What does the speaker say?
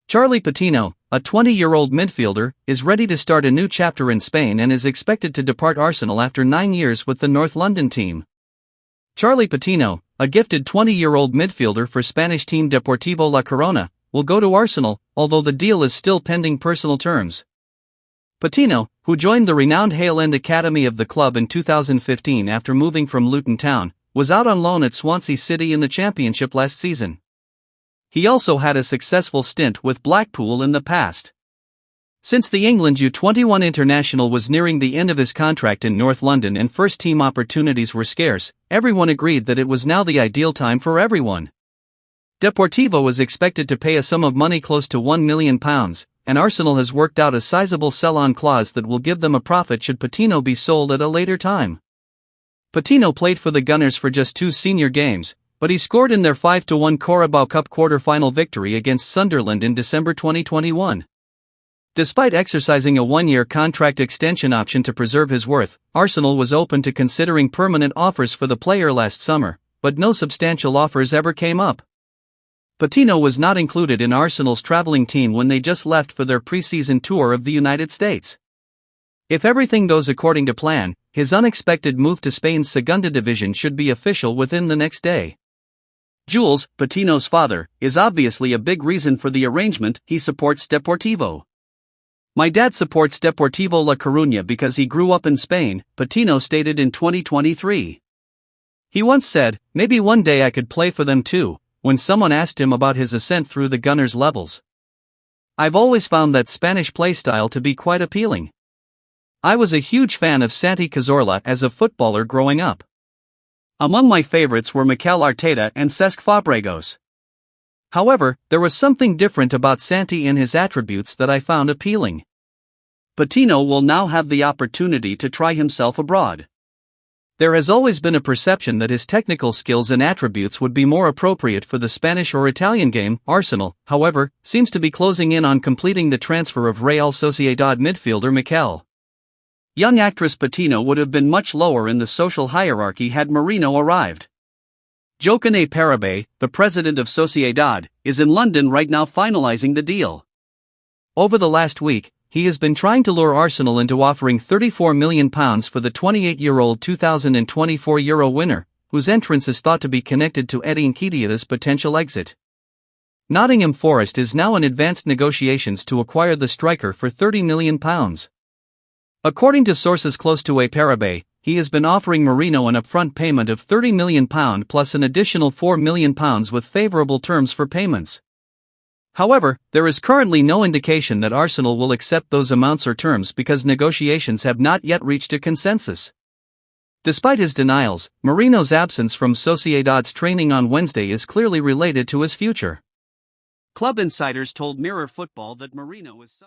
Charlie Patino, a 20-year-old midfielder, is ready to start a new chapter in Spain and is expected to depart Arsenal after 9 years with the North London team. Charlie Patino, a gifted 20-year-old midfielder for Spanish team Deportivo La Corona, will go to Arsenal, although the deal is still pending personal terms. Patino, who joined the renowned Hale End Academy of the club in 2015 after moving from Luton Town, was out on loan at Swansea City in the Championship last season. He also had a successful stint with Blackpool in the past. Since the England U21 international was nearing the end of his contract in North London and first-team opportunities were scarce, everyone agreed that it was now the ideal time for everyone. Deportivo was expected to pay a sum of money close to £1 million, and Arsenal has worked out a sizable sell-on clause that will give them a profit should Patino be sold at a later time. Patino played for the Gunners for just 2 senior games, but he scored in their 5-1 Carabao Cup quarter-final victory against Sunderland in December 2021. Despite exercising a 1-year contract extension option to preserve his worth, Arsenal was open to considering permanent offers for the player last summer, but no substantial offers ever came up. Patino was not included in Arsenal's traveling team when they just left for their pre-season tour of the United States. If everything goes according to plan, his unexpected move to Spain's Segunda Division should be official within the next day. Jules, Patino's father, is obviously a big reason for the arrangement. He supports Deportivo. "My dad supports Deportivo La Coruña because he grew up in Spain," Patino stated in 2023. He once said, "Maybe one day I could play for them too," when someone asked him about his ascent through the Gunners' levels. "I've always found that Spanish play style to be quite appealing. I was a huge fan of Santi Cazorla as a footballer growing up. Among my favorites were Mikel Arteta and Cesc Fabregas. However, there was something different about Santi and his attributes that I found appealing." Patino will now have the opportunity to try himself abroad. There has always been a perception that his technical skills and attributes would be more appropriate for the Spanish or Italian game. Arsenal, however, seems to be closing in on completing the transfer of Real Sociedad midfielder Mikel. Young actress Patino would have been much lower in the social hierarchy had Merino arrived. Jochen Parabe, the president of Sociedad, is in London right now finalizing the deal. Over the last week, he has been trying to lure Arsenal into offering £34 million for the 28-year-old 2024 Euro winner, whose entrance is thought to be connected to Eddie Nketiah's potential exit. Nottingham Forest is now in advanced negotiations to acquire the striker for £30 million. According to sources close to Parabe, he has been offering Merino an upfront payment of £30 million plus an additional £4 million with favourable terms for payments. However, there is currently no indication that Arsenal will accept those amounts or terms because negotiations have not yet reached a consensus. Despite his denials, Merino's absence from Sociedad's training on Wednesday is clearly related to his future. Club insiders told Mirror Football that Merino is suffering.